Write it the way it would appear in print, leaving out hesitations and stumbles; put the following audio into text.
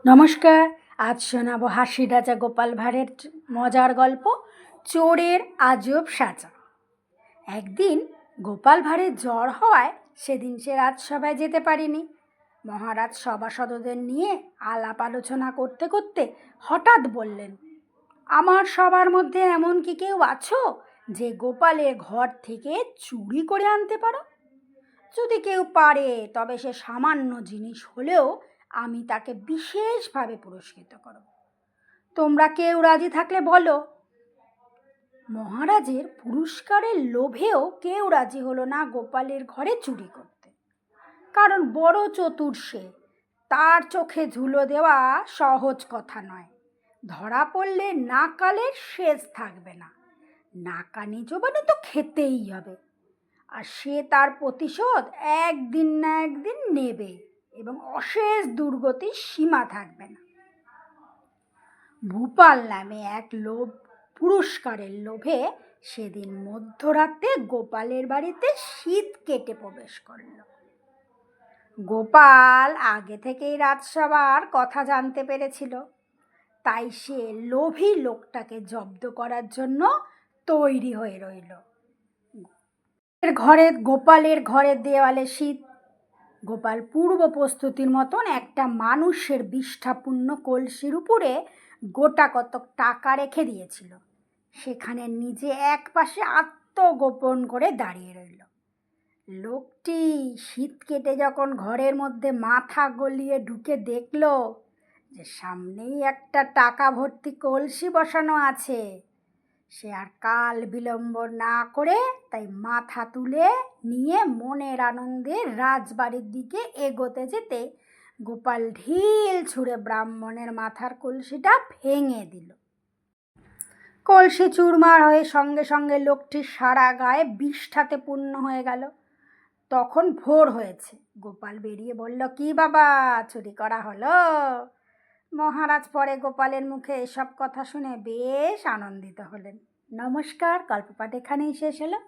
নমস্কার। আজ শোনাবো হাসি রাজা গোপাল ভাঁড়ের মজার গল্প চোরের আজব সাজা। একদিন গোপাল ভাঁড়ের জ্বর হওয়ায় সেদিন সে রাজসভায় যেতে পারেনি। মহারাজ সভাসদদের নিয়ে আলাপ আলোচনা করতে করতে হঠাৎ বললেন, আমার সবার মধ্যে এমন কি কেউ আছো যে গোপালের ঘর থেকে চুরি করে আনতে পারো? যদি কেউ পারে তবে সে সামান্য জিনিস হলেও আমি তাকে বিশেষভাবে পুরস্কৃত করব। তোমরা কেউ রাজি থাকলে বলো। মহারাজের পুরস্কারের লোভেও কেউ রাজি হলো না গোপালের ঘরে চুরি করতে, কারণ বড় চতুর সে। তার চোখে ধুলো দেওয়া সহজ কথা নয়। ধরা পড়লে নাকালের শেষ থাকবে না। নাকানি জোবানে তো খেতেই হবে, আর সে তার প্রতিশোধ একদিন না একদিন নেবে এবং অশেষ দুর্গতির সীমা থাকবে না। ভূপাল নামে এক লোভ পুরস্কারের লোভে সেদিন মধ্যরাতে গোপালের বাড়িতে শীত কেটে প্রবেশ করল। গোপাল আগে থেকেই রাজসভার কথা জানতে পেরেছিল, তাই সে লোভী লোকটাকে জব্দ করার জন্য তৈরি হয়ে রইল। গোপালের ঘরের দেওয়ালে শীত। গোপাল পূর্ব প্রস্তুতির মতন একটা মানুষের বিষ্ঠাপূর্ণ কলসির উপরে গোটা কতক টাকা রেখে দিয়েছিল। সেখানে নিজে এক পাশে আত্মগোপন করে দাঁড়িয়ে রইল। লোকটি শীত কেটে যখন ঘরের মধ্যে মাথা গলিয়ে ঢুকে দেখল যে সামনেই একটা টাকা ভর্তি কলসি বসানো আছে, সে আর কাল বিলম্ব না করে তাই মাথা তুলে নিয়ে মনের আনন্দে রাজবাড়ির দিকে এগোতে যেতে গোপাল ঢিল ছুঁড়ে ব্রাহ্মণের মাথার কলসিটা ভেঙে দিল। কলসি চুরমার হয়ে সঙ্গে সঙ্গে লোকটির সারা গায়ে বিষ্ঠাতে পূর্ণ হয়ে গেল। তখন ভোর হয়েছে। গোপাল বেরিয়ে বলল, কি বাবা, চুরি করা হলো? মহারাজ পরে গোপালের মুখে এসব কথা শুনে বেশ আনন্দিত হলেন। নমস্কার। গল্প পাঠ এখানেই শেষ হলো।